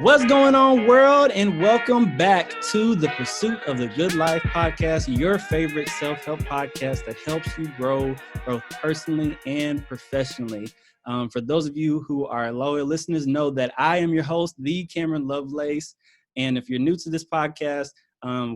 What's going on, world? And welcome back to the Pursuit of the Good Life podcast, your favorite self-help podcast that helps you grow both personally and professionally. For those of you who are loyal listeners, know that I am your host, the Kameron Lovelace. And if you're new to this podcast,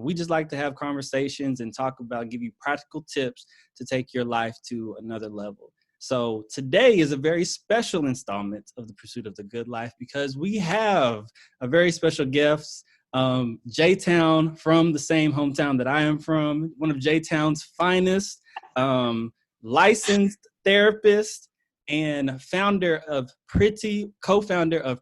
we just like to have conversations and talk about, give you practical tips to take your life to another level. So today is a very special installment of the Pursuit of the Good Life because we have a very special guest, J-Town, from the same hometown that I am from, one of J-Town's finest, licensed therapist and co-founder of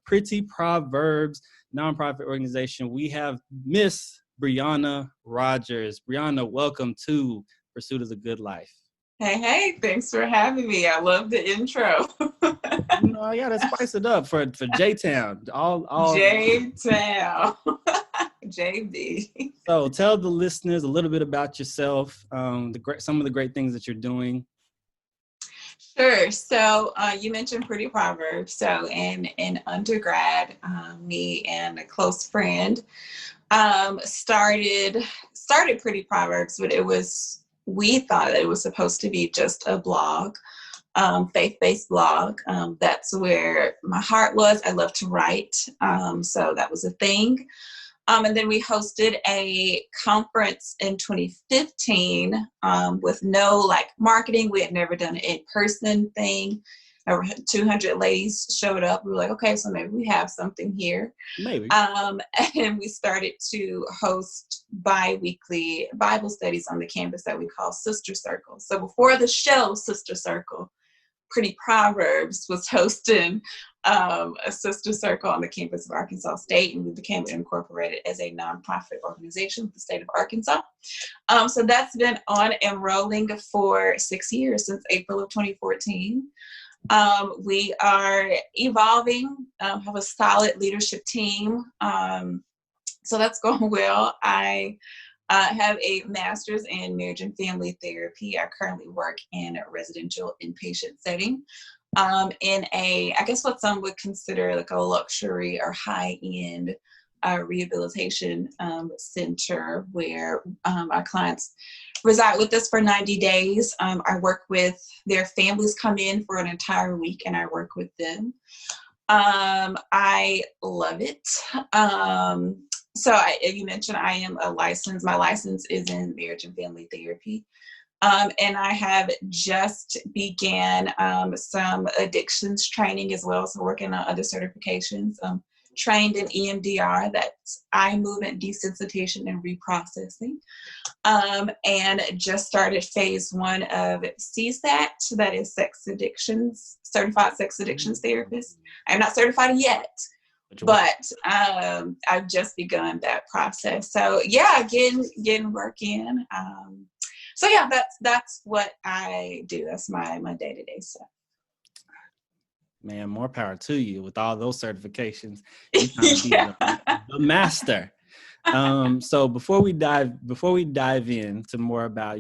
Pretty Proverbs nonprofit organization. We have Miss Brianna Rogers. Brianna, welcome to Pursuit of the Good Life. Hey, thanks for having me. I love the intro. I gotta spice it up for J-Town. All J-Town. JB. So tell the listeners a little bit about yourself, some of the great things that you're doing. Sure. So you mentioned Pretty Proverbs. So in undergrad, me and a close friend started Pretty Proverbs, but we thought it was supposed to be just a blog, faith-based blog. That's where my heart was. I love to write. So that was a thing. And then we hosted a conference in 2015 with no marketing. We had never done an in-person thing. Over 200 ladies showed up. We were like, okay, so maybe we have something here. Maybe. And we started to host bi-weekly Bible studies on the campus that we call Sister Circle. So before the show Sister Circle, Pretty Proverbs was hosting a Sister Circle on the campus of Arkansas State, and we became incorporated as a nonprofit organization with the state of Arkansas. So that's been on and rolling for 6 years, since April of 2014. We are evolving, have a solid leadership team. So that's going well. I have a master's in marriage and family therapy. I currently work in a residential inpatient setting, in I guess what some would consider like a luxury or high-end rehabilitation center where our clients reside with us for 90 days. I work with their families, come in for an entire week, and I work with them. I love it. So you mentioned I am my license is in marriage and family therapy. And I have just began some addictions training as well. So working on other certifications. Trained in EMDR, that's eye movement desensitization and reprocessing, and just started phase 1 of CSAT, that is certified sex addictions therapist. I'm not certified yet, but I've just begun that process. So yeah, getting work in. So yeah, that's what I do. That's my day-to-day stuff. Man, more power to you with all those certifications. You're the master. So before we dive into more about,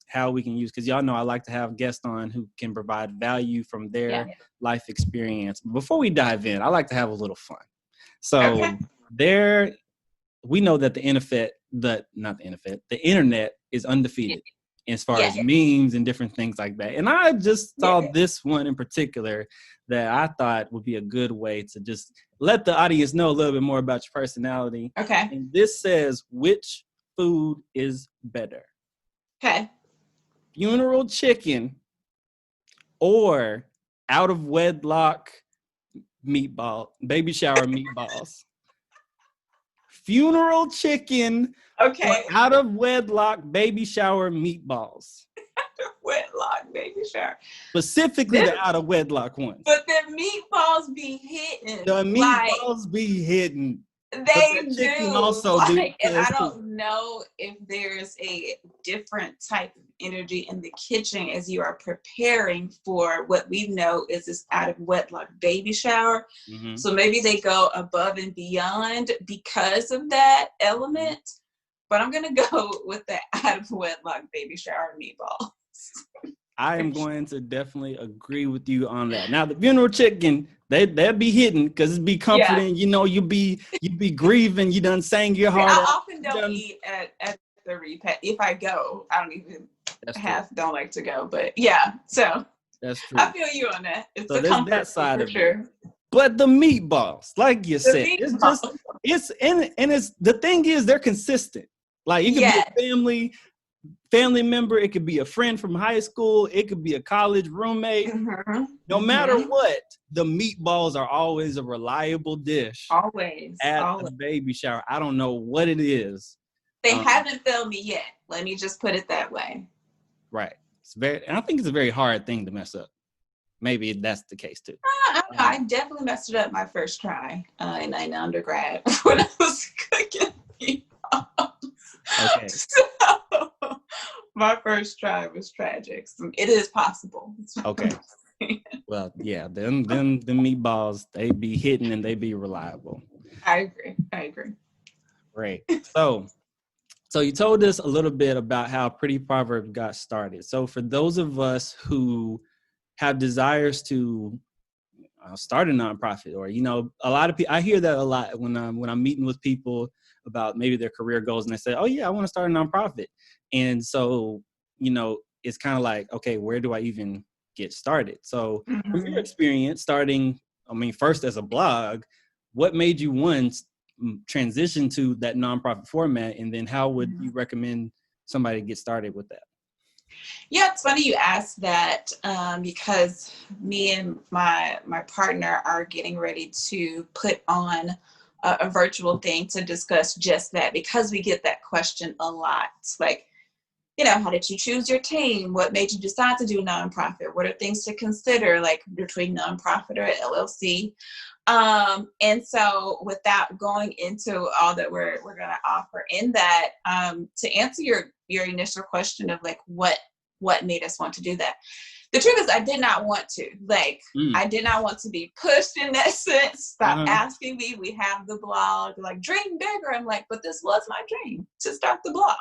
how we can use, because y'all know I like to have guests on who can provide value from their life experience. Before we dive in, I like to have a little fun. So we know that the internet is undefeated as far as memes and different things like that. And I just saw this one in particular that I thought would be a good way to just let the audience know a little bit more about your personality. Okay. And this says, which food is better? Okay. Funeral chicken or out of wedlock baby shower meatballs? Funeral chicken or out of wedlock baby shower meatballs? Wedlock baby shower. Specifically the out of wedlock ones. But the meatballs be hitting. The meatballs be hitting. They do. Also do. And I don't know if there's a different type of energy in the kitchen as you are preparing for what we know is this out of wedlock baby shower. Mm-hmm. So maybe they go above and beyond because of that element. But I'm going to go with the out of wedlock baby shower meatballs. I am going to definitely agree with you on that. Now, the funeral chicken, they'll be hidden because it's be comforting. You know, you be grieving. You done sang your See, heart I out. often don't eat at the repast. If I go, I don't even don't like to go. But yeah, so that's true. I feel you on that. It's so a there's comfort that side for of sure. it. But the meatballs, like you said, it's the thing is they're consistent. Like it could be a family member, it could be a friend from high school, it could be a college roommate. No matter what, the meatballs are always a reliable dish. Always. The baby shower. I don't know what it is. They haven't failed me yet. Let me just put it that way. Right. I think it's a very hard thing to mess up. Maybe that's the case too. I definitely messed it up my first try in undergrad when I was cooking meatballs. Okay. So, my first try was tragic. So it is possible. Okay. Well, yeah, them meatballs, they be hitting and they be reliable. I agree. Great. So you told us a little bit about how Pretty Proverbs got started. So for those of us who have desires to start a nonprofit, or a lot of people, I hear that a lot when I'm meeting with people about maybe their career goals, and they say, "Oh yeah, I want to start a nonprofit." And so it's kind of like, okay, where do I even get started? So from your experience starting, first as a blog, what made you transition to that nonprofit format, and then how would you recommend somebody get started with that? Yeah, it's funny you asked that because me and my partner are getting ready to put on a virtual thing to discuss just that, because we get that question a lot. Like, how did you choose your team? What made you decide to do a nonprofit? What are things to consider, like between nonprofit or LLC? And so without going into all that we're going to offer in that, to answer your initial question of like, what made us want to do that? The truth is I did not want to. I did not want to be pushed in that sense. Stop asking me. We have the blog, like, dream bigger. I'm like, but this was my dream, to start the blog.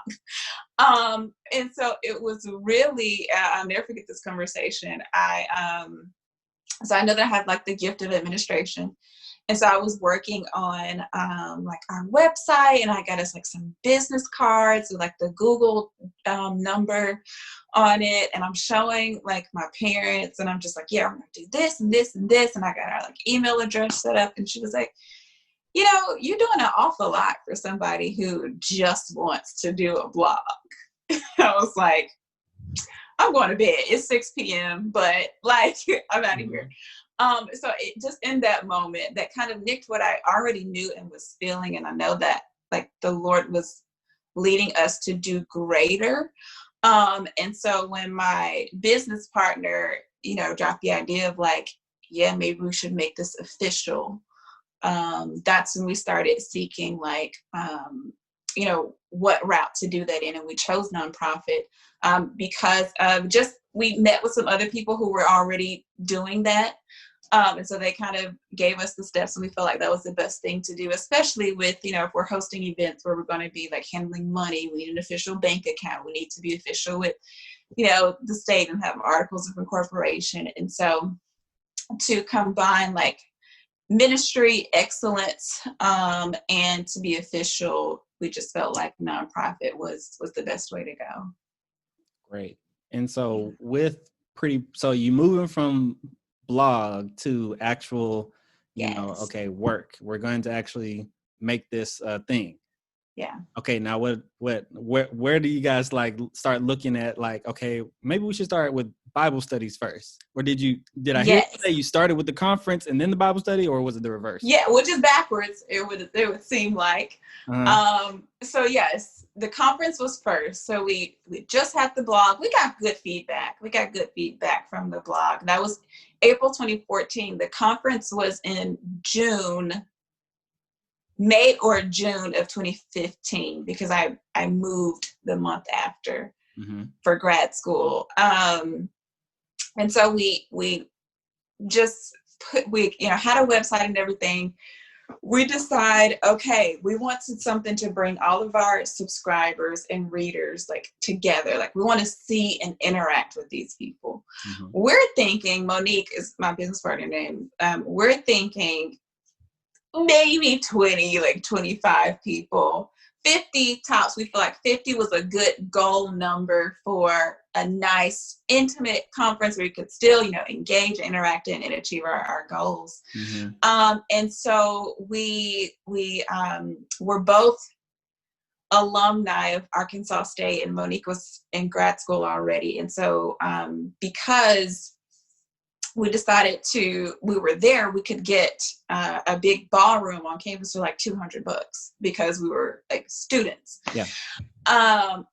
And so it was really, I'll never forget this conversation. So I know that I have like the gift of administration. And so I was working on like our website, and I got us like some business cards with like the Google number on it. And I'm showing like my parents, and I'm just like, yeah, I'm going to do this and this and this. And I got our like email address set up. And she was like, you're doing an awful lot for somebody who just wants to do a blog. I was like, I'm going to bed. It's 6 p.m., but like, I'm out of here. So it just in that moment that kind of nicked what I already knew and was feeling. And I know that like the Lord was leading us to do greater. And so when my business partner, dropped the idea of like, yeah, maybe we should make this official. That's when we started seeking like, what route to do that in. And we chose nonprofit because we met with some other people who were already doing that. And so they kind of gave us the steps, and we felt like that was the best thing to do, especially with, if we're hosting events where we're going to be like handling money, we need an official bank account. We need to be official with, the state and have articles of incorporation. And so to combine like ministry excellence and to be official, we just felt like nonprofit was the best way to go. Great. And so so you moving from blog to actual, okay, work. We're going to actually make this thing. Yeah. Okay. Now where do you guys like start looking at like, okay, maybe we should start with Bible studies first? Or did I hear you say you started with the conference and then the Bible study, or was it the reverse? Yeah, which is backwards. It would seem like. So yes, the conference was first. So we just had the blog. We got good feedback. From the blog. That was April 2014. The conference was in May or June of 2015, because I moved the month after for grad school. And so we just had a website and everything. we decide, okay, we wanted something to bring all of our subscribers and readers like together. Like we want to see and interact with these people. Mm-hmm. We're thinking, Monique is my business partner name. We're thinking maybe 20, like 25 people. 50 tops. We feel like 50 was a good goal number for a nice, intimate conference where we could still, engage, interact, and achieve our goals. Mm-hmm. And so we were both alumni of Arkansas State, and Monique was in grad school already. And so because we decided we were there, we could get a big ballroom on campus for like $200 because we were like students. Yeah.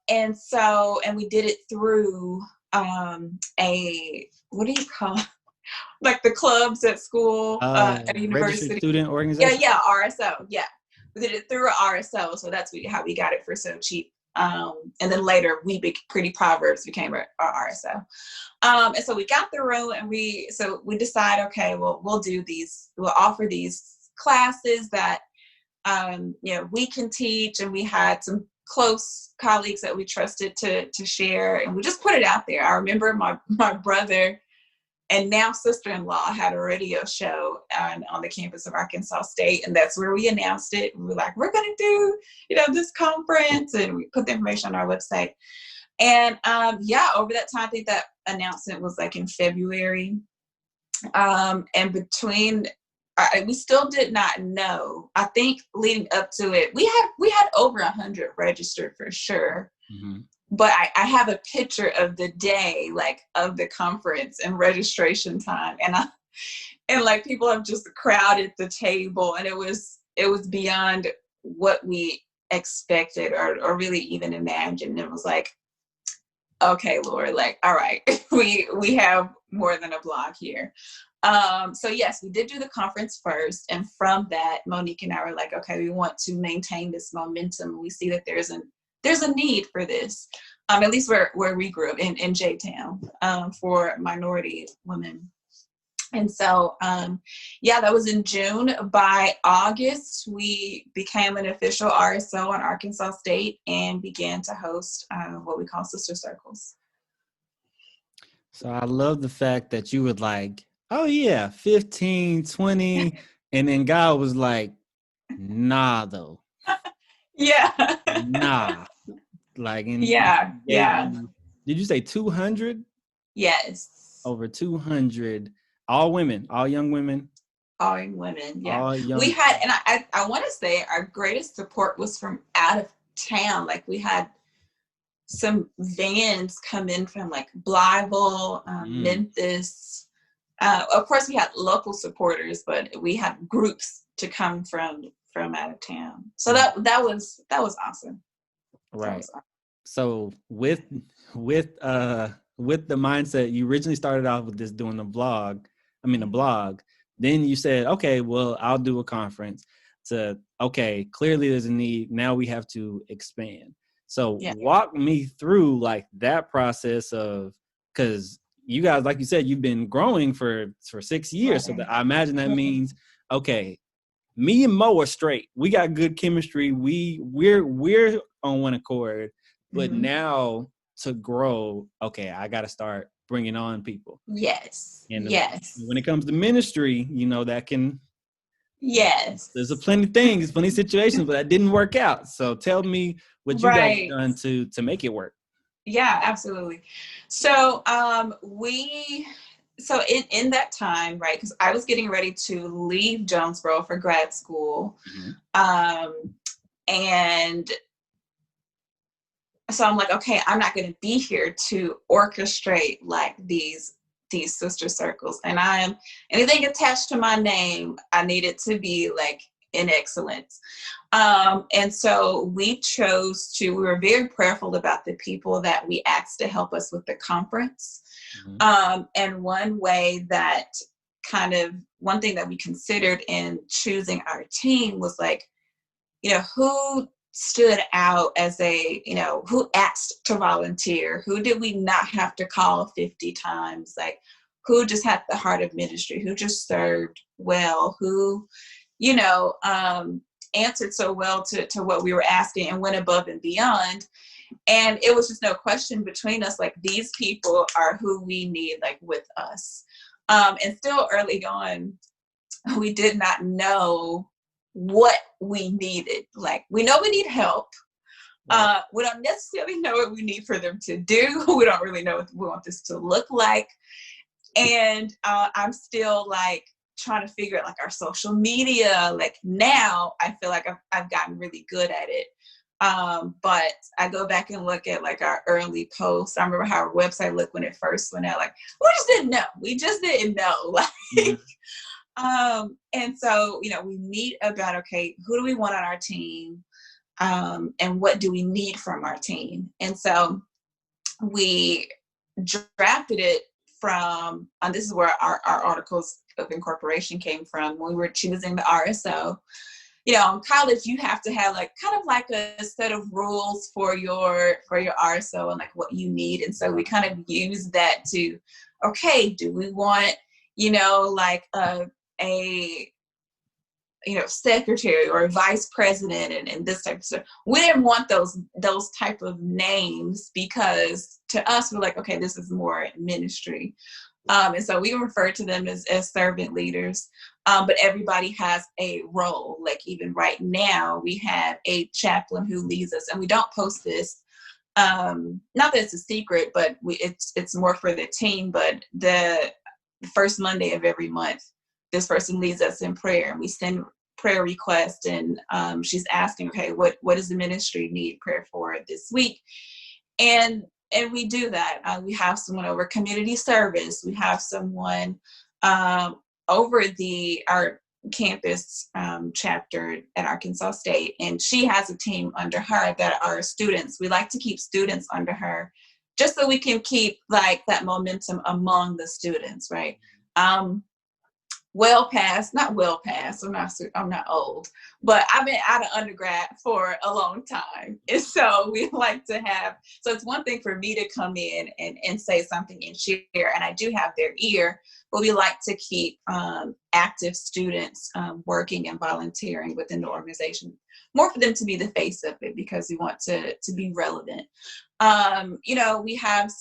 And we did it through what do you call it? Like the clubs at school, at university. Registered Student Organization? Yeah, RSO. Yeah. We did it through an RSO. So that's how we got it for so cheap. And then later Pretty Proverbs became our RSO. And so we got the room and we decide, okay, well, we'll offer these classes that, we can teach, and we had some close colleagues that we trusted to share, and we just put it out there. I remember my brother and now sister-in-law had a radio show on the campus of Arkansas State, and that's where we announced it. We were like, we're going to do, this conference, and we put the information on our website. And over that time, I think that announcement was like in February. And between, we still did not know. I think leading up to it, we had over 100 registered for sure. Mm-hmm. But I have a picture of the day, like of the conference and registration time, and like people have just crowded the table, and it was beyond what we expected or really even imagined. It was like, okay, Lord, like, all right, we have more than a block here. So yes, we did do the conference first, and from that, Monique and I were like, okay, we want to maintain this momentum. We see that there's a need for this, at least where we grew up in J-Town, for minority women. And so, that was in June. By August, we became an official RSO on Arkansas State and began to host what we call sister circles. So I love the fact that you would like, oh yeah, 15, 20, and then God was like, nah, though. Yeah. Nah. Like, Did you say 200? Yes. Over 200, all women, all young women. All young women, yeah. All young. We had, and I want to say our greatest support was from out of town. Like we had some vans come in from like Blytheville, Memphis. Of course, we had local supporters, but we had groups to come from out of town. So that was awesome. Right. So with the mindset, you originally started off with just doing a blog. Then you said, okay, well, I'll do a conference. Okay, clearly there's a need. Now we have to expand. So walk me through like that process of, because you guys, like you said, you've been growing for 6 years. So I imagine that means, okay, me and Mo are straight. We got good chemistry. We're on one accord. But now to grow, okay, I got to start bringing on people. Yes. And when it comes to ministry, that can. Yes. There's plenty of situations, but that didn't work out. So tell me what you guys have done to make it work. Yeah, absolutely. So in that time, right, because I was getting ready to leave Jonesboro for grad school. And so I'm like, okay, I'm not going to be here to orchestrate like these sister circles. And anything attached to my name, I need it to be like in excellence. And so we were very prayerful about the people that we asked to help us with the conference. And one thing that we considered in choosing our team was like, who stood out as who asked to volunteer? Who did we not have to call 50 times? Like, who just had the heart of ministry? Who just served well? Who answered so well to what we were asking and went above and beyond. And it was just no question between us, like, these people are who we need, like, with us. And still early on, we did not know what we needed. Like, we know we need help. We don't necessarily know what we need for them to do. We don't really know what we want this to look like. And I'm still like trying to figure out like our social media. Like, now I feel like I've gotten really good at it. But I go back and look at like our early posts. I remember how our website looked when it first went out. Like, we just didn't know. Like, and so, we meet about, okay, who do we want on our team? And what do we need from our team? And so we drafted it from, and this is where our articles of incorporation came from, when we were choosing the RSO. In college, you have to have like kind of like a set of rules for your RSO and like what you need. And so we kind of use that to, okay, do we want, like a secretary or a vice president and this type of stuff. We didn't want those type of names, because to us, we're like, okay, this is more ministry. And so we refer to them as servant leaders. But everybody has a role. Like, even right now, we have a chaplain who leads us, and we don't post this. Not that it's a secret, but it's more for the team. But the first Monday of every month, this person leads us in prayer, and we send prayer requests, and she's asking, okay, what does the ministry need prayer for this week? And we do that. We have someone over community service. We have someone over our campus chapter at Arkansas State, and she has a team under her that are students. We like to keep students under her, just so we can keep like that momentum among the students, right? I'm not old, but I've been out of undergrad for a long time. And so we like to have, so it's one thing for me to come in and say something and share, and I do have their ear, but we like to keep active students working and volunteering within the organization, more for them to be the face of it, because we want to be relevant. We have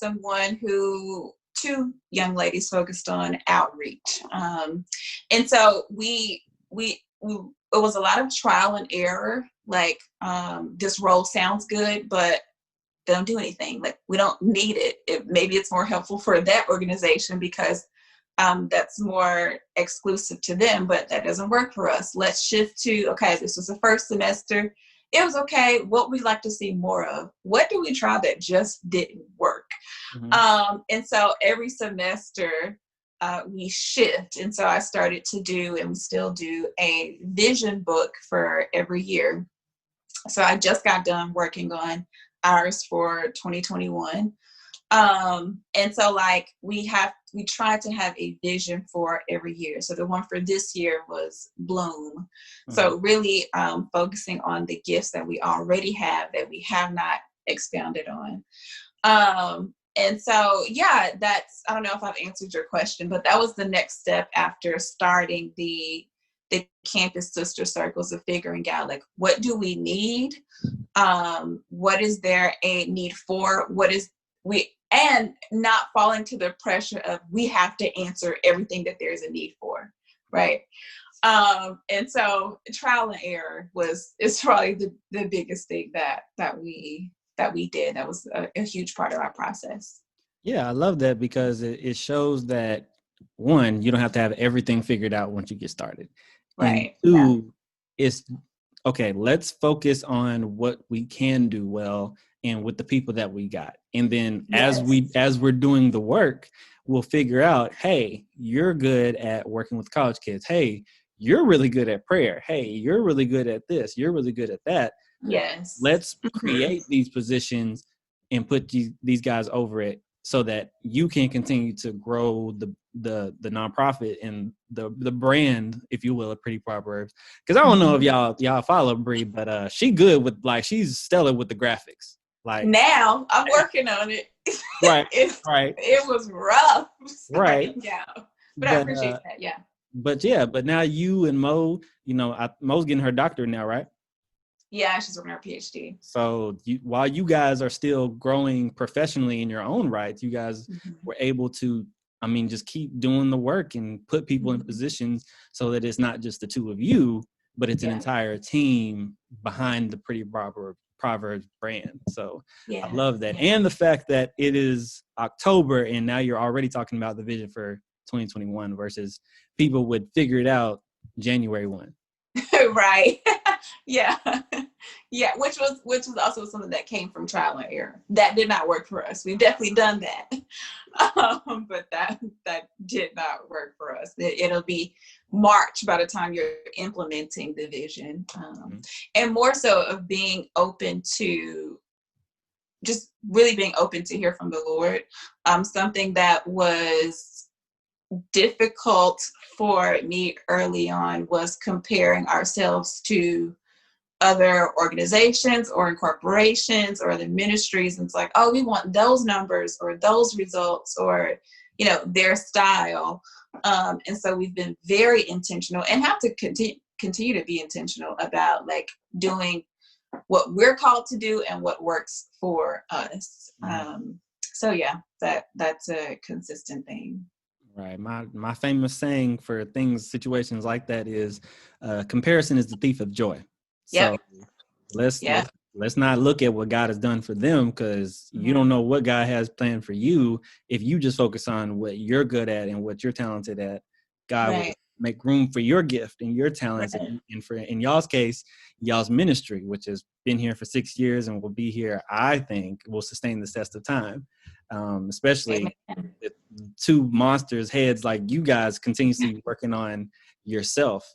two young ladies focused on outreach. And so it was a lot of trial and error. Like, this role sounds good, but they don't do anything. Like, we don't need it. Maybe it's more helpful for that organization, because that's more exclusive to them, but that doesn't work for us. Let's shift to, okay, this was the first semester. It was okay. What we'd like to see more of. What do we try that just didn't work? Mm-hmm. And so every semester we shift. And so I started to do, and we still do, a vision book for every year. So I just got done working on ours for 2021. And so like we try to have a vision for every year. So the one for this year was Bloom. Mm-hmm. So really focusing on the gifts that we already have that we have not expounded on. And so, yeah, I don't know if I've answered your question, but that was the next step after starting the campus sister circles, of figuring out, like, what do we need? What is there a need for? And not falling to the pressure of we have to answer everything that there's a need for, right? And so trial and error is probably the biggest thing that we did. That was a huge part of our process. Yeah, I love that, because it shows that, one, you don't have to have everything figured out once you get started. Right. And two, it's okay, let's focus on what we can do well and with the people that we got. And then as we're doing the work, we'll figure out, hey, you're good at working with college kids. Hey, you're really good at prayer. Hey, you're really good at this. You're really good at that. Yes. Let's create these positions and put these guys over it, so that you can continue to grow the nonprofit and the brand, if you will, of Pretty Proverbs. Because I don't know if y'all follow Bree, but she good with, like, she's stellar with the graphics. Like, now I'm working on it. Right. Right. It was rough. Right. Yeah. But I appreciate that. Yeah. but now you and Mo, Mo's getting her doctorate now, right? Yeah, she's working her PhD. So while you guys are still growing professionally in your own rights, you guys were able to, just keep doing the work and put people in positions so that it's not just the two of you, but it's an entire team behind the Pretty Proverbs brand. So I love that. And the fact that it is October and now you're already talking about the vision for 2021 versus people would figure it out January 1. Right. Yeah. Yeah. Which was also something that came from trial and error. That did not work for us. We've definitely done that. But that did not work for us. It'll be March by the time you're implementing the vision. And more so of being open to just really being open to hear from the Lord. Something that was difficult for me early on was comparing ourselves to other organizations or corporations or the ministries. And it's like, oh, we want those numbers or those results or, their style. And so we've been very intentional and have to continue to be intentional about like doing what we're called to do and what works for us. So yeah, that's a consistent thing. Right. My famous saying for situations like that is comparison is the thief of joy. So let's not look at what God has done for them, because you don't know what God has planned for you. If you just focus on what you're good at and what you're talented at, God will make room for your gift and your talents. And for, in y'all's case, y'all's ministry, which has been here for 6 years and will be here, I think, will sustain the test of time. Especially with two monsters heads like you guys continuously working on yourself.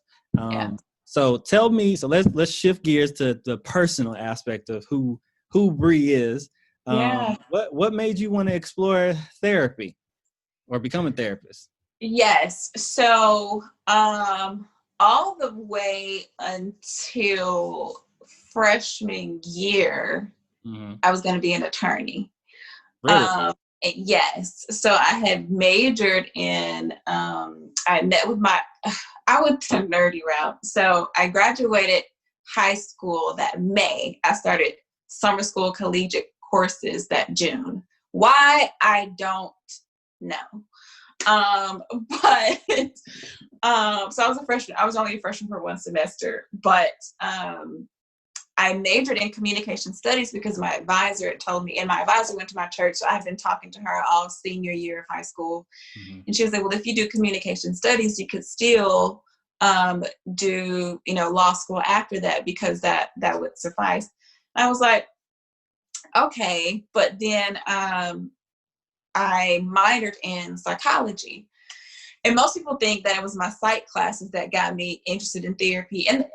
So tell me, let's shift gears to the personal aspect of who Bree is. What made you want to explore therapy or become a therapist? Yes. So all the way until freshman year, I was going to be an attorney. Really? Yes. So I had majored in, I went the nerdy route. So I graduated high school that May. I started summer school collegiate courses that June. Why? I don't know. So I was a freshman. I was only a freshman for one semester, but I majored in communication studies because my advisor had told me, and my advisor went to my church. So I've been talking to her all senior year of high school. And she was like, well, if you do communication studies, you could still do, law school after that, because that would suffice. And I was like, okay. But then I minored in psychology. And most people think that it was my psych classes that got me interested in therapy. And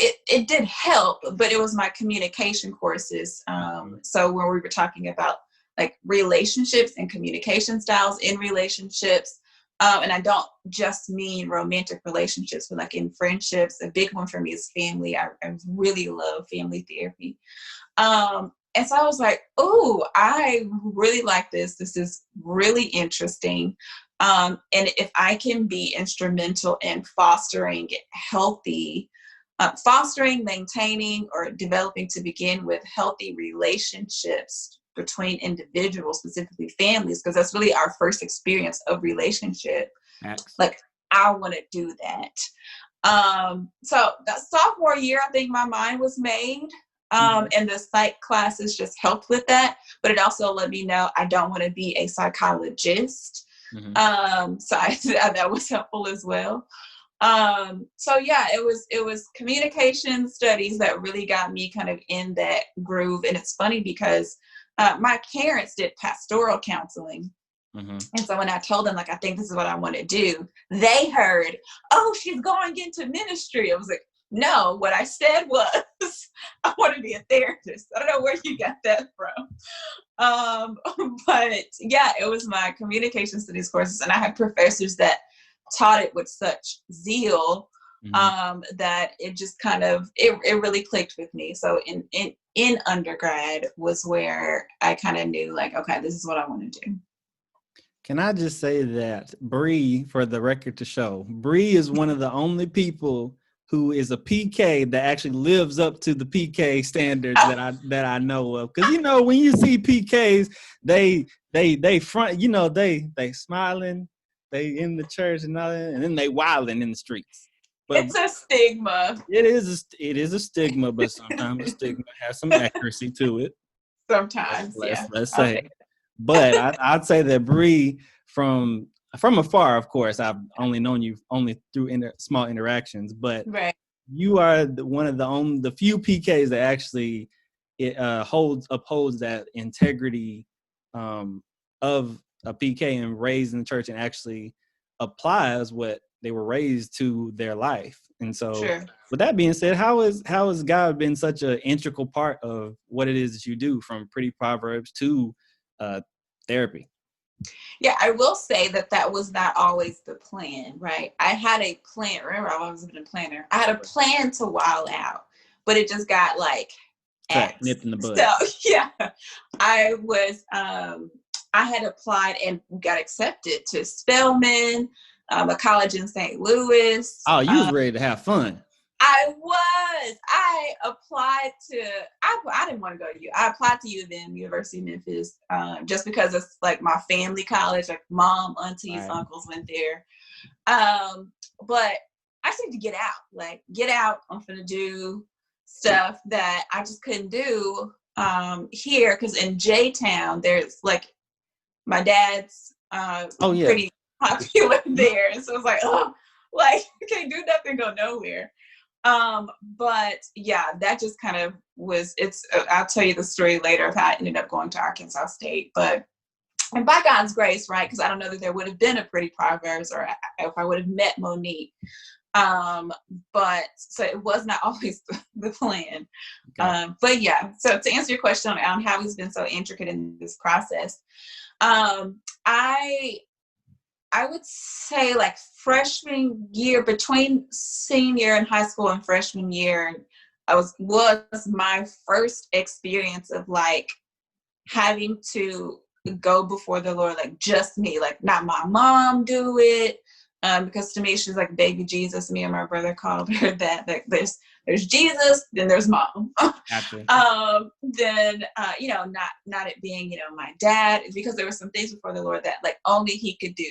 it did help, but it was my communication courses. So when we were talking about like relationships and communication styles in relationships, and I don't just mean romantic relationships, but like in friendships, a big one for me is family. I really love family therapy. And so I was like, oh, I really like this. This is really interesting. And if I can be instrumental in fostering, maintaining, or developing to begin with healthy relationships between individuals, specifically families, because that's really our first experience of relationship. Like, I want to do that. So that sophomore year, I think my mind was made. And the psych classes just helped with that, but it also let me know I don't want to be a psychologist. So that was helpful as well. So yeah, it was communication studies that really got me kind of in that groove. And it's funny because my parents did pastoral counseling. And so when I told them, like, I think this is what I want to do, they heard, oh, she's going into ministry. I was like, no, what I said was, I want to be a therapist. I don't know where you got that from. But yeah, it was my communication studies courses. And I had professors that taught it with such zeal that it just kind of, it really clicked with me. So in undergrad was where I kind of knew, like, okay, this is what I want to do. Can I just say that Bree, for the record to show, Bree is one of the only people who is a PK that actually lives up to the PK standards that I know of. Because when you see PKs, they front, they smiling, they in the church and all that, and then they wilding in the streets. But it's a stigma. It is a stigma, but sometimes the stigma has some accuracy to it. Sometimes, Let's say. But I'd say that Bree, from afar, of course, I've only known you only through small interactions, but right. You are one of the few PKs that actually upholds that integrity of a PK and raised in the church, and actually applies what they were raised to their life. And so, sure. With that being said, how has God been such an integral part of what it is that you do, from Pretty Proverbs to therapy? Yeah, I will say that was not always the plan, right? I had a plan. Remember, I've always been a planner. I had a plan to wild out, but it just got like nipped in the bud. So yeah, I had applied and got accepted to Spelman, a college in St. Louis. Oh, you was ready to have fun. I was. I applied to. I didn't want to go to U. I applied to U of M, University of Memphis, just because it's like my family college. Like mom, aunties, right. uncles went there. But I just need to get out. Like get out. I'm gonna do stuff that I just couldn't do here, because in J-Town there's like my dad's pretty popular there, and so it's like I can't do nothing, go nowhere. But yeah, that just kind of was, I'll tell you the story later of how I ended up going to Arkansas State, and by God's grace, right? Because I don't know that there would have been a Pretty Proverbs, or if I would have met Monique. But so it was not always the plan. Okay. But yeah, so to answer your question on how he's been so intricate in this process, I would say like freshman year, between senior in high school and freshman year, was my first experience of like having to go before the Lord, like just me, like not my mom do it. Because to me, she's like baby Jesus. Me and my brother called her that. Like there's Jesus, then there's mom. Gotcha. Then not it being my dad, because there were some things before the Lord that like only he could do.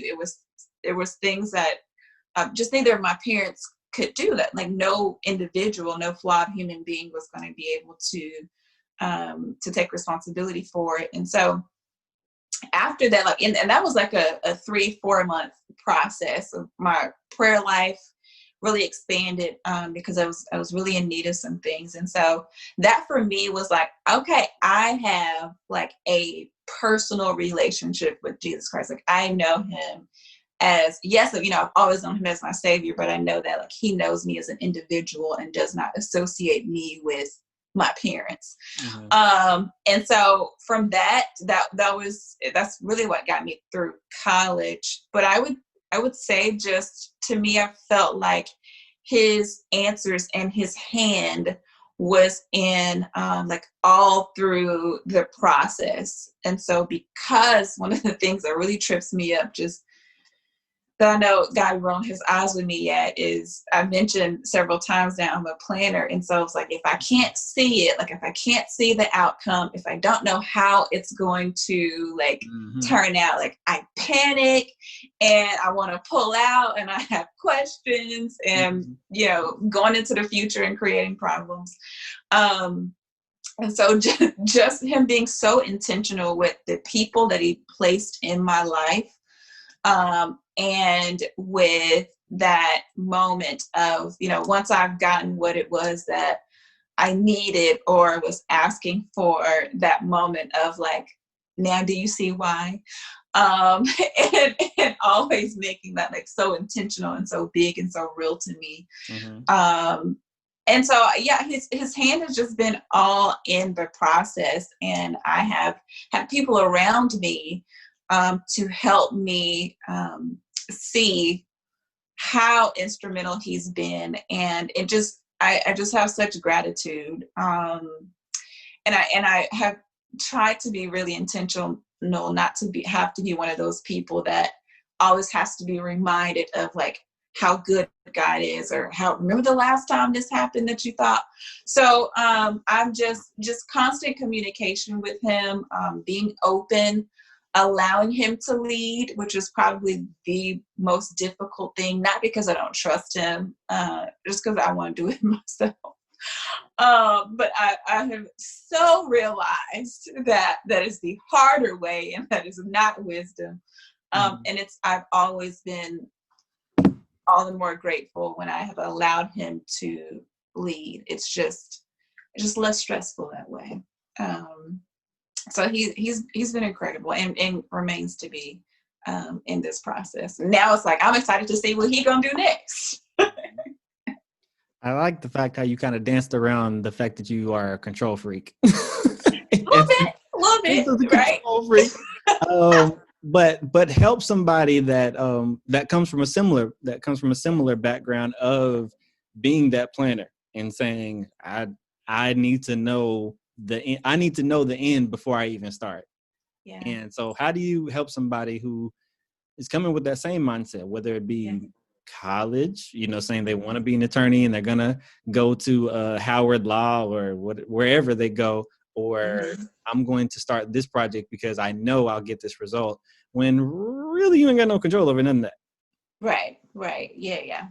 There was things that just neither of my parents could do, that like no individual, no flawed human being was going to be able to take responsibility for it. And so after that, like, and that was like a 3-4 month process of my prayer life really expanded, because I was really in need of some things. And so that for me was like, okay, I have like a personal relationship with Jesus Christ. Like I know him as, yes, I've always known him as my savior, but I know that like he knows me as an individual and does not associate me with my parents. Mm-hmm. And so from that's really what got me through college. But I would say, just to me, I felt like his answers and his hand was in like all through the process. And so because one of the things that really trips me up, just that I know God rolling his eyes with me at, is I mentioned several times now I'm a planner. And so it's like, if I can't see it, like if I can't see the outcome, if I don't know how it's going to like turn out, like I panic and I want to pull out and I have questions and, going into the future and creating problems. And so just him being so intentional with the people that he placed in my life, and with that moment of, once I've gotten what it was that I needed or was asking for, that moment of like, now do you see why? And always making that like so intentional and so big and so real to me. Mm-hmm. And so, yeah, his hand has just been all in the process. And I have had people around me to help me see how instrumental he's been. And it just, I just have such gratitude. And I have try to be really intentional, not to have to be one of those people that always has to be reminded of like how good God is, or remember the last time this happened that you thought. So I'm just constant communication with him, being open, allowing him to lead, which is probably the most difficult thing, not because I don't trust him, just because I want to do it myself. But I have so realized that is the harder way, and that is not wisdom. And I've always been all the more grateful when I have allowed him to lead. It's just less stressful that way. So he's been incredible, and remains to be in this process. Now it's like I'm excited to see what he's gonna do next. I like the fact how you kind of danced around the fact that you are a control freak. A little bit, right? Control freak. But help somebody that comes from a similar background of being that planner and saying, I need to know the end before I even start. Yeah. And so how do you help somebody who is coming with that same mindset, whether it be college, saying they want to be an attorney and they're gonna go to Howard Law or wherever they go, or I'm going to start this project because I know I'll get this result, when really you ain't got no control over none of that. Right. Yeah.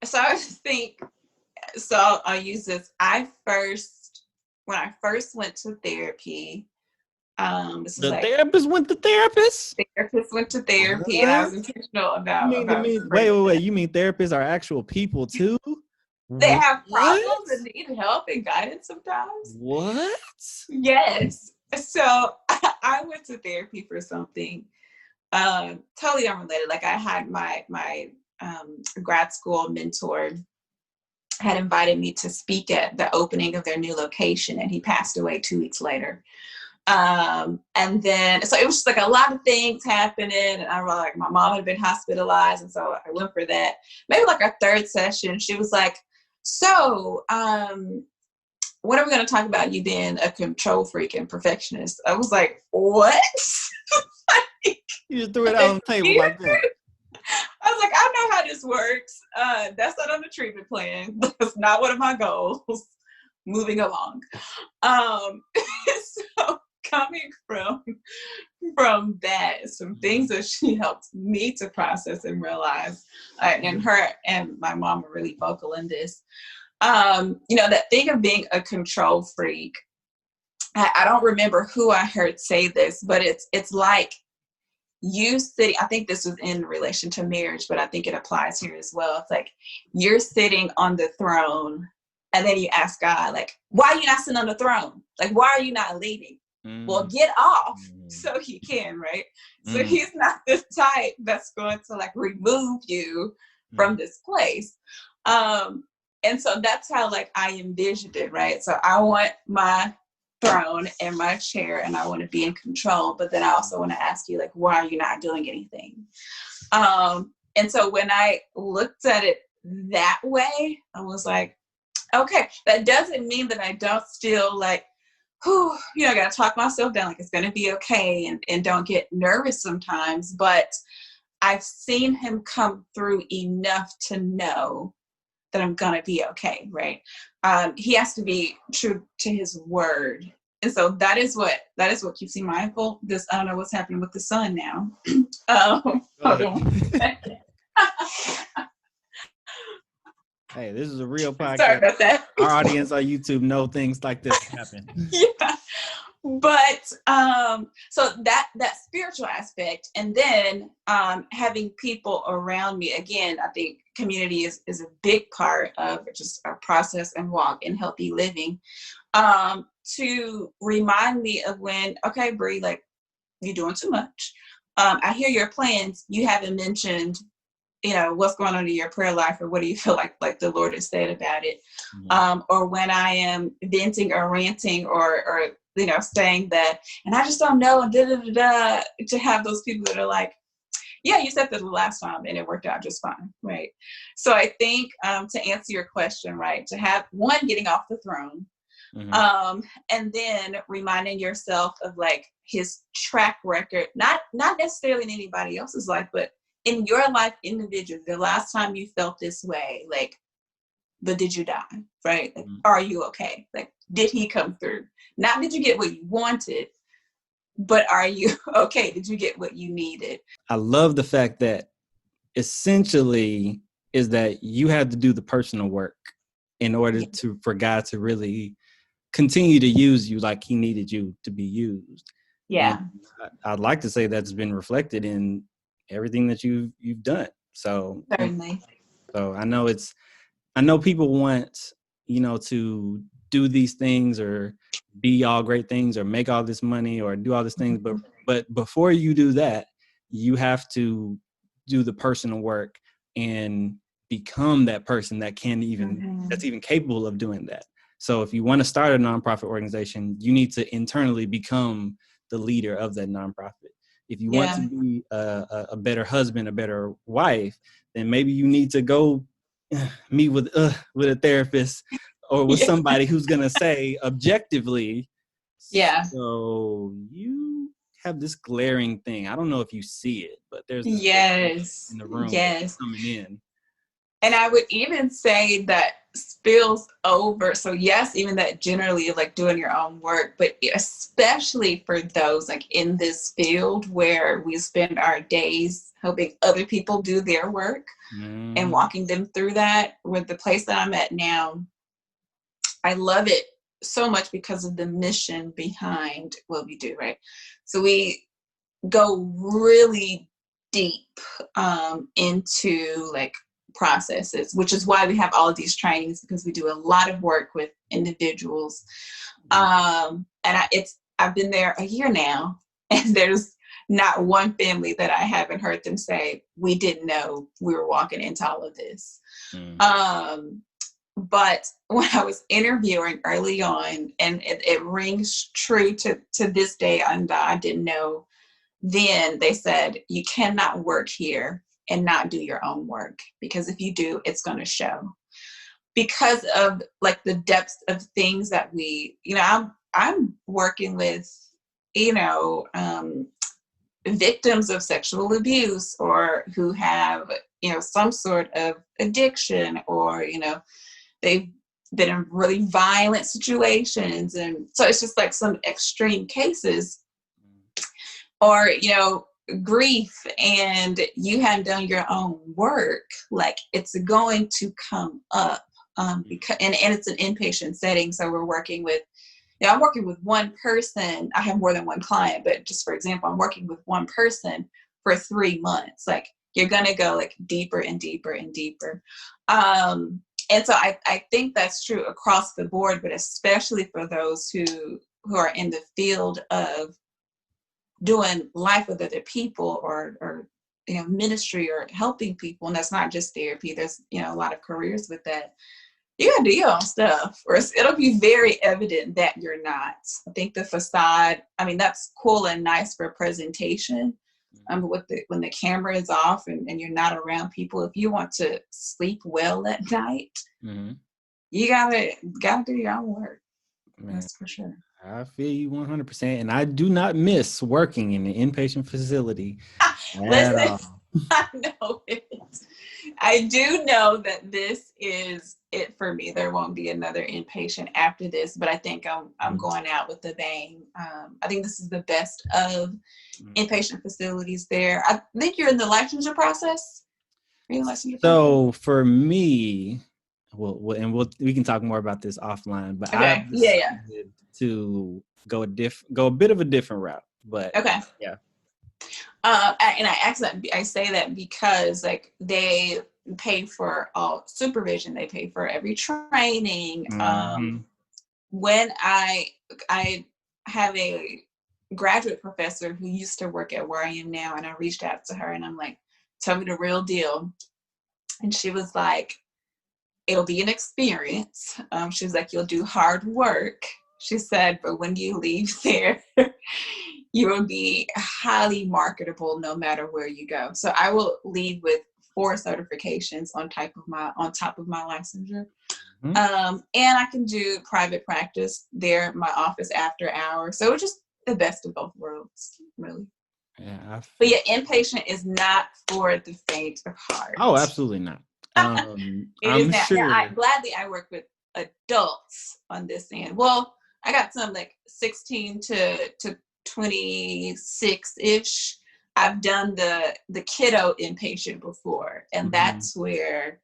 So I think, so I'll use this. When I first went to therapy, therapist went to therapist? Therapist went to therapy, and I was intentional about wait, you mean therapists are actual people too? They have problems and need help and guidance sometimes. What? Yes. So I went to therapy for something totally unrelated. Like I had my grad school mentor had invited me to speak at the opening of their new location, and he passed away 2 weeks later. And then, so it was just like a lot of things happening, and I was like, my mom had been hospitalized, and so I went for that. Maybe like our third session, she was like, so, when are we going to talk about you being a control freak and perfectionist? I was like, what? You just threw it out on the table like that. I was like, I know how this works. That's not on the treatment plan. That's not one of my goals. Moving along. So coming from that, some things that she helped me to process and realize, and her and my mom are really vocal in this. That thing of being a control freak. I don't remember who I heard say this, but it's like you sitting, I think this was in relation to marriage, but I think it applies here as well. It's like you're sitting on the throne, and then you ask God, like, why are you not sitting on the throne? Like, why are you not leading? Well, get off so he can, right? So he's not the type that's going to like remove you from this place. And so that's how like I envisioned it, right? So I want my throne and my chair, and I want to be in control, but then I also want to ask you, like, why are you not doing anything? And so when I looked at it that way, I was like, okay, that doesn't mean that I don't still like, I got to talk myself down, like it's going to be okay, and don't get nervous sometimes, but I've seen him come through enough to know that I'm going to be okay, right? He has to be true to his word. And so that is what keeps me mindful. I don't know what's happening with the sun now. Hold on. Hey, this is a real podcast. Sorry about that. Our audience on YouTube know things like this happen. Yeah. But so that spiritual aspect, and then having people around me, again, I think community is a big part of just our process and walk in healthy living, to remind me of when, okay, Bree, like you're doing too much. I hear your plans. You haven't mentioned, what's going on in your prayer life, or what do you feel like the Lord has said about it? Or when I am venting or ranting or saying that, and I just don't know, and to have those people that are like, yeah, you said that the last time and it worked out just fine, right? So I think to answer your question, right, to have one, getting off the throne, And then reminding yourself of like his track record, not necessarily in anybody else's life, but in your life individually, the last time you felt this way, like, but did you die? Right? Like, are you okay? Like, did he come through? Not did you get what you wanted, but are you okay? Did you get what you needed? I love the fact that essentially is that you had to do the personal work in order for God to really continue to use you like he needed you to be used. Yeah. And I'd like to say that's been reflected in everything that you've done. So Certainly. So I know people want, to do these things or be all great things or make all this money or do all these things. But before you do that, you have to do the personal work and become that person that that's even capable of doing that. So if you want to start a nonprofit organization, you need to internally become the leader of that nonprofit. If you want to be a better husband, a better wife, then maybe you need to go meet with a therapist or with somebody who's going to say objectively, so you have this glaring thing. I don't know if you see it, but there's this in the room coming in. And I would even say that spills over. So yes, even that generally like doing your own work, but especially for those like in this field where we spend our days helping other people do their work and walking them through that. With the place that I'm at now, I love it so much because of the mission behind what we do, right? So we go really deep into like processes, which is why we have all of these trainings, because we do a lot of work with individuals. And I've been there a year now, and there's not one family that I haven't heard them say, we didn't know we were walking into all of this. But when I was interviewing early on, and it rings true to this day, and I didn't know then, they said, you cannot work here and not do your own work, because if you do, it's going to show. Because of like the depth of things that I'm working with, victims of sexual abuse, or who have, some sort of addiction, or, they've been in really violent situations. And so it's just like some extreme cases, or, grief, and you haven't done your own work, like it's going to come up, because and it's an inpatient setting. So we're working with, I'm working with one person. I have more than one client, but just for example, I'm working with one person for 3 months. Like you're going to go like deeper and deeper and deeper. And so I think that's true across the board, but especially for those who are in the field of doing life with other people, or ministry, or helping people. And that's not just therapy. There's, a lot of careers with that. You gotta do your own stuff, or it'll be very evident that you're not. I think the facade, that's cool and nice for presentation. But when the camera is off and you're not around people, if you want to sleep well at night, you gotta do your own work. Man, that's for sure. I feel you 100%, and I do not miss working in the inpatient facility at all. I know it. I do know that this is it for me. There won't be another inpatient after this, but I think I'm going out with a bang. I think this is the best of inpatient facilities there. I think you're in the licensure process. Are you in the licensure process? For me, we can talk more about this offline, but okay. I decided to go a bit of a different route. But okay. Yeah. And I say that because like they pay for all supervision, they pay for every training. When I have a graduate professor who used to work at where I am now, and I reached out to her and I'm like, tell me the real deal. And she was like, it'll be an experience. She was like, you'll do hard work. She said, but when you leave there, you will be highly marketable no matter where you go. So I will leave with 4 certifications on top of my licensure. And I can do private practice there, my office after hours. So it's just the best of both worlds, really. Yeah, but yeah, inpatient is not for the faint of heart. Oh, absolutely not. It I'm is not. sure. Now, gladly I work with adults on this end. Well, I got some like 16 to 26-ish. I've done the kiddo inpatient before, and that's where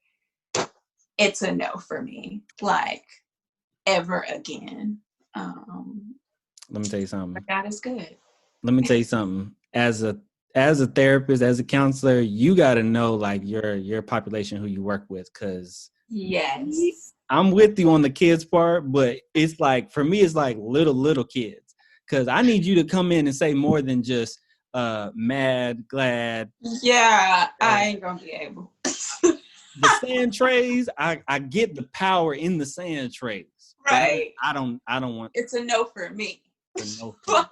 it's a no for me. Like, ever again. Let me tell you something. But God is good. Let me tell you something. As a therapist, as a counselor, you got to know like your population who you work with, because yes, I'm with you on the kids part, but it's like, for me, it's like little kids, because I need you to come in and say more than just mad, glad. Yeah, I ain't gonna be able. The sand trays, I get the power in the sand trays. Right. I don't want. It's a no for me. It's a no for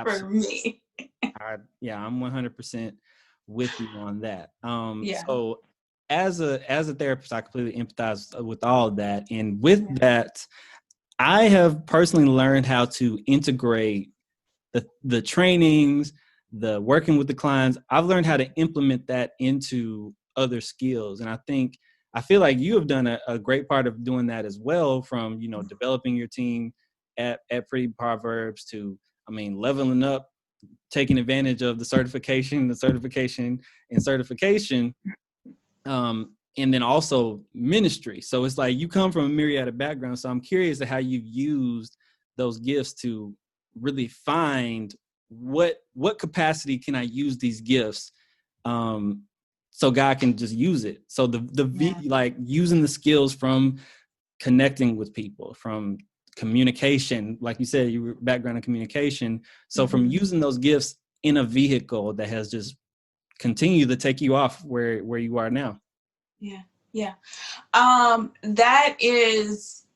for me. I'm 100% with you on that. Yeah. So as a therapist, I completely empathize with all of that. And with that, I have personally learned how to integrate the trainings, the working with the clients. I've learned how to implement that into other skills. And I feel like you have done a great part of doing that as well, from, developing your team at Pretty Proverbs to, leveling up, taking advantage of the certification, and then also ministry. So it's like you come from a myriad of backgrounds. So I'm curious to how you've used those gifts to really find what capacity can I use these gifts, so God can just use it. So like using the skills from connecting with people, from communication, like you said, your background in communication. So from using those gifts in a vehicle that has just continued to take you off where you are now. Yeah. That is,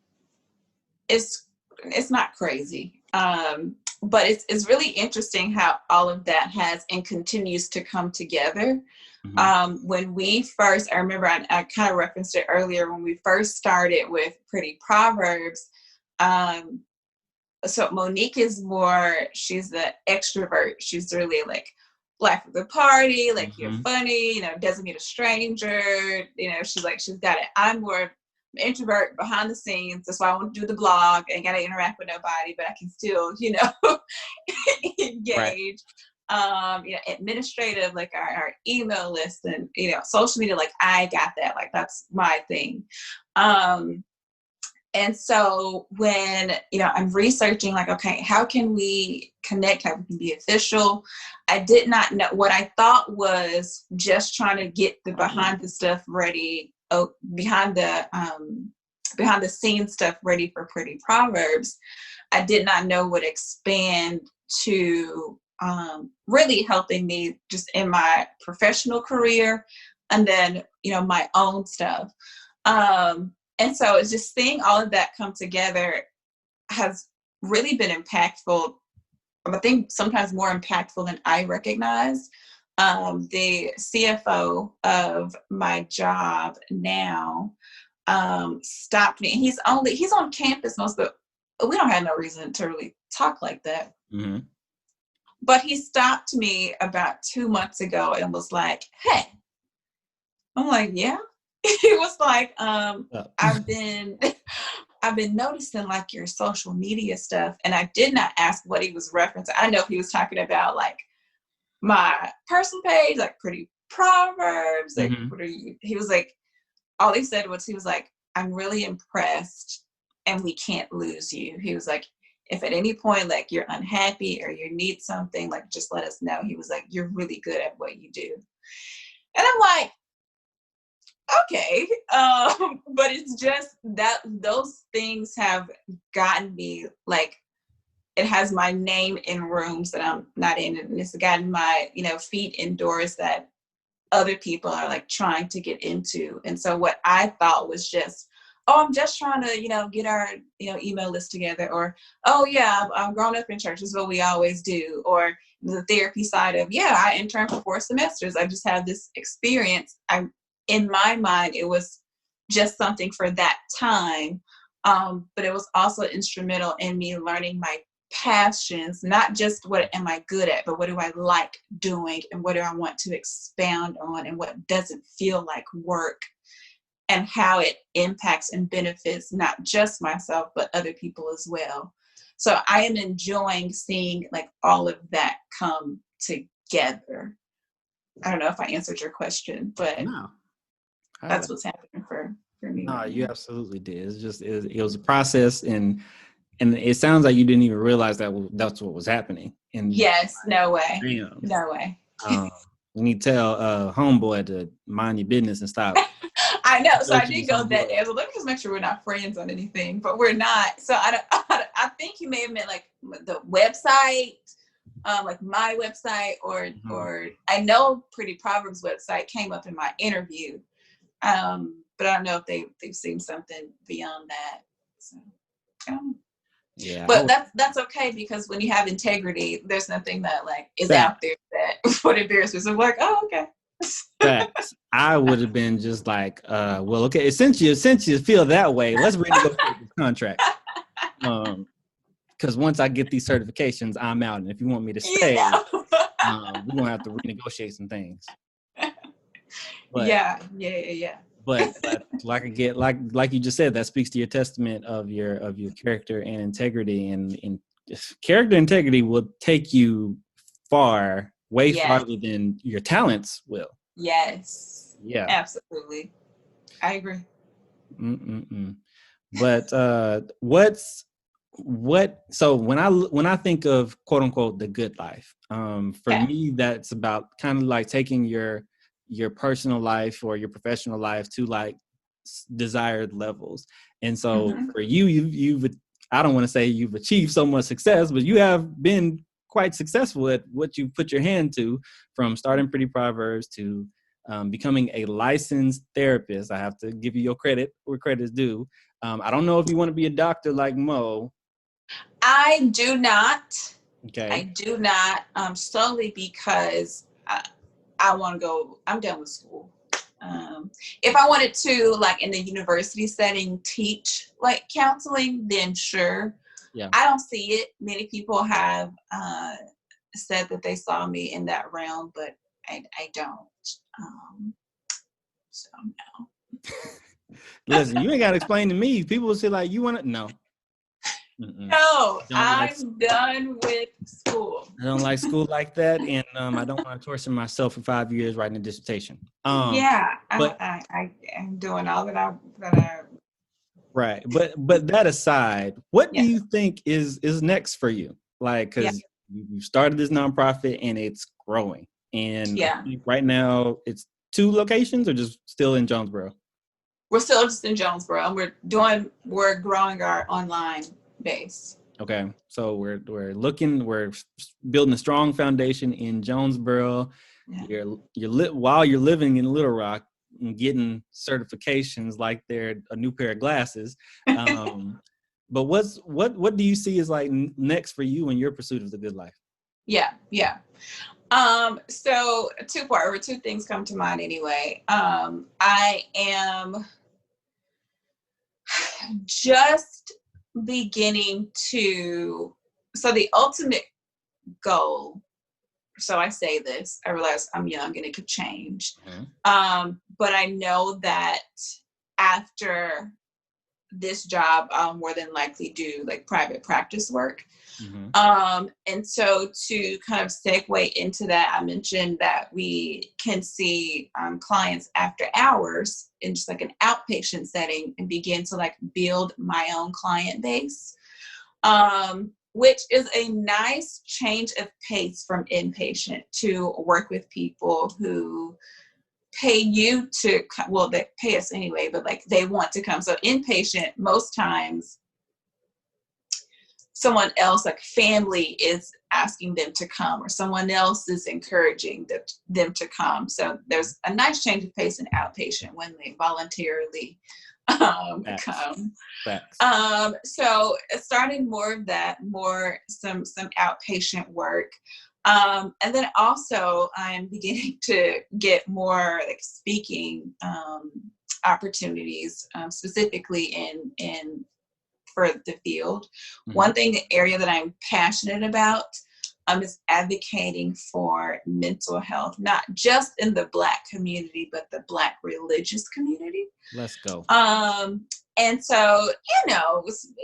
it's not crazy. But it's really interesting how all of that has and continues to come together. When we first, I remember I kind of referenced it earlier, when we first started with Pretty Proverbs. So Monique is more, she's the extrovert. She's really like life of the party, like you're funny, doesn't meet a stranger, she's got it. I'm more introvert, behind the scenes. That's why I want to do the blog. I ain't got to interact with nobody, but I can still, engage. Right. Administrative, like our email list and, social media, like I got that, like that's my thing. And so when, I'm researching, like, okay, how can we connect? How we can be official? I did not know. What I thought was just trying to get the behind the stuff ready, behind the scenes stuff ready for Pretty Proverbs. I did not know would expand to really helping me just in my professional career, and then, my own stuff. And so it's just seeing all of that come together has really been impactful. I think sometimes more impactful than I recognize. The CFO of my job now stopped me. And he's on campus most, but we don't have no reason to really talk like that. But he stopped me about 2 months ago and was like, "Hey." I'm like, "Yeah." He was like, I've been noticing like your social media stuff. And I did not ask what he was referencing. I know if he was talking about like my personal page, like Pretty Proverbs. Like, he was like, all he said was, he was like, "I'm really impressed and we can't lose you." He was like, "If at any point like you're unhappy or you need something, like just let us know." He was like, "You're really good at what you do." And I'm like, okay. But it's just that those things have gotten me, like, it has my name in rooms that I'm not in, and it's gotten my, feet in doors that other people are like trying to get into. And so what I thought was just, oh, I'm just trying to, get our, email list together, or, oh yeah, I've grown up in church, this is what we always do, or the therapy side of, yeah, I interned for 4 semesters. I just have this experience. In my mind, it was just something for that time. But it was also instrumental in me learning my passions, not just what am I good at, but what do I like doing and what do I want to expound on and what doesn't feel like work, and how it impacts and benefits not just myself, but other people as well. So I am enjoying seeing like all of that come together. I don't know if I answered your question, but No, that's what's happening for me. no, Right you now. absolutely did. It's just it was a process, and it sounds like you didn't even realize that's what was happening. And Yes, no way. damn, No way. you need to tell homeboy to mind your business and stop. I know. So I Searching did for go some that boy. day. I was like, let me just make sure we're not friends on anything, but we're not. So I don't, I think you may have meant like the website, like my website, or I know Pretty Proverbs website came up in my interview, but I don't know if they've seen something beyond that. So, Yeah, but that's okay, because when you have integrity, there's nothing that like is facts, out there that would embarrass me. So I'm like, oh, okay. facts. I would have been just like, well, okay, since you feel that way, let's renegotiate this contract. Because once I get these certifications, I'm out, and if you want me to You stay, know. we're gonna have to renegotiate some things. But Yeah. but like I get like you just said, that speaks to your testament of your character and integrity, and character integrity will take you far, way Yes. farther than your talents will. Yes. Yeah. Absolutely. I agree. Mm-mm-mm. But so when I think of quote unquote the good life, for Okay. me that's about kind of like taking your personal life or your professional life to like desired levels. And so Mm-hmm. for you've I don't want to say you've achieved so much success, but you have been quite successful at what you put your hand to, from starting Pretty Proverbs to becoming a licensed therapist. I have to give you your credit where credit is due. I don't know if you want to be a doctor like Mo. I do not. Okay. I do not. Solely because I want to go. I'm done with school. If I wanted to, like in the university setting, teach like counseling, then sure. Yeah. I don't see it. Many people have said that they saw me in that realm, but I don't. So no. Listen, you ain't got to explain to me. People will say like, you want to? No. Mm-mm. No, Don't like. I'm done with school. I don't like school like that, and I don't want to torture myself for 5 years writing a dissertation. Yeah, But I am doing all that I. right, but that aside, what do Yes. you think is next for you? Like, Yeah. because you started this nonprofit and it's growing, and I Yeah. think right now it's 2 locations, or just still in Jonesboro. We're still just in Jonesboro, and we're growing our online base. Okay, so we're building a strong foundation in Jonesboro. Yeah. While you're living in Little Rock and getting certifications like they're a new pair of glasses. But what do you see as like next for you in your pursuit of the good life? Yeah. So two things come to mind anyway. I am just beginning to, so the ultimate goal, so I say this, I realize I'm young and it could change. But I know that after this job, I'll more than likely do like private practice work. And so to kind of segue into that, I mentioned that we can see clients after hours in just like an outpatient setting and begin to like build my own client base, which is a nice change of pace from inpatient to work with people who pay you to, well, they pay us anyway, but like they want to come. So inpatient, most times someone else, like family, is asking them to come, or someone else is encouraging them to come. So there's a nice change of pace in outpatient when they voluntarily come. Facts. So starting more of that, some outpatient work. And then also I'm beginning to get more like speaking opportunities, specifically in for the field. Mhm. The area that I'm passionate about is advocating for mental health, not just in the Black community, but the Black religious community. Let's go. And so,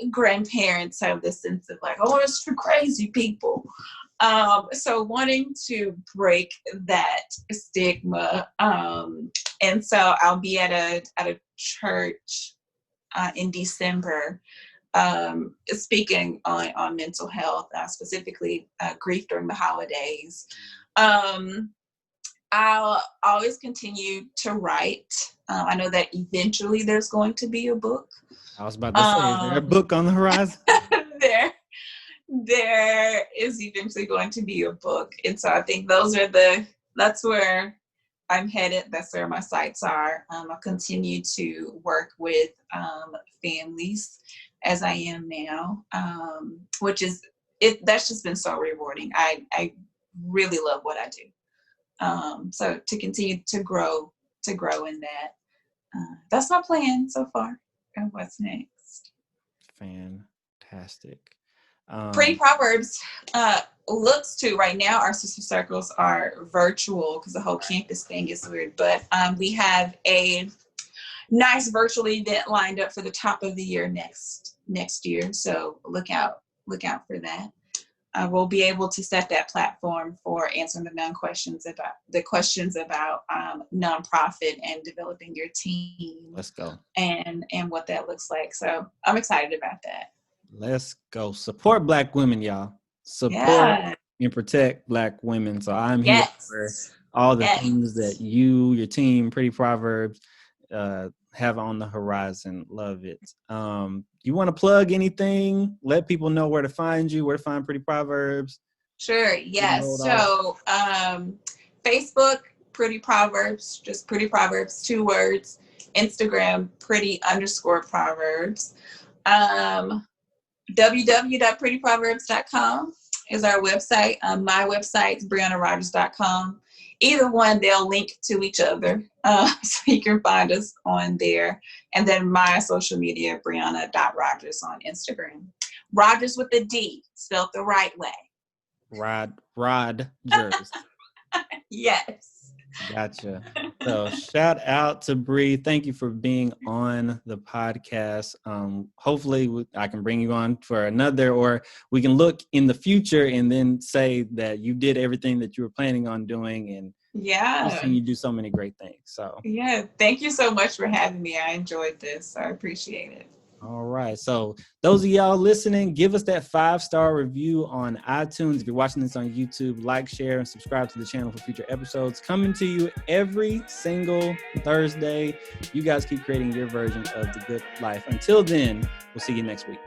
grandparents have this sense of like, oh, it's for crazy people. So wanting to break that stigma. And so I'll be at a church in December, speaking on mental health, specifically grief during the holidays. I'll always continue to write. I know that eventually there's going to be a book. I was about to say, is there a book on the horizon? There is eventually going to be a book. And so I think that's where I'm headed. That's where my sights are. I'll continue to work with families as I am now, which is that's just been so rewarding. I really love what I do. So to continue to grow in that. That's my plan so far. And what's next? Fantastic. Pretty Proverbs looks to right now. Our sister circles are virtual because the whole campus thing is weird. But we have a nice virtual event lined up for the top of the year next year. So look out for that. We'll be able to set that platform for answering the questions about nonprofit and developing your team. Let's go. And what that looks like. So I'm excited about that. Let's go. Support Black women, y'all. Support and protect Black women. So I'm here for all the things that your team, Pretty Proverbs, have on the horizon. Love it. You want to plug anything? Let people know where to find you, where to find Pretty Proverbs. Sure. Yes. So Facebook, Pretty Proverbs, just Pretty Proverbs, 2 words. Instagram, Pretty_Proverbs. www.prettyproverbs.com is our website. My website is BriannaRogers.com. Either one, they'll link to each other. So you can find us on there. And then my social media, Brianna.Rogers on Instagram. Rogers with a D, spelled the right way. Rogers. Yes. Gotcha. So shout out to Bree. Thank you for being on the podcast. Hopefully I can bring you on for another, or we can look in the future and then say that you did everything that you were planning on doing, and I've seen you do so many great things. So thank you so much for having me. I enjoyed this. I appreciate it. All right. So those of y'all listening, give us that 5-star review on iTunes. If you're watching this on YouTube, like, share, and subscribe to the channel for future episodes coming to you every single Thursday. You guys keep creating your version of the good life. Until then, we'll see you next week.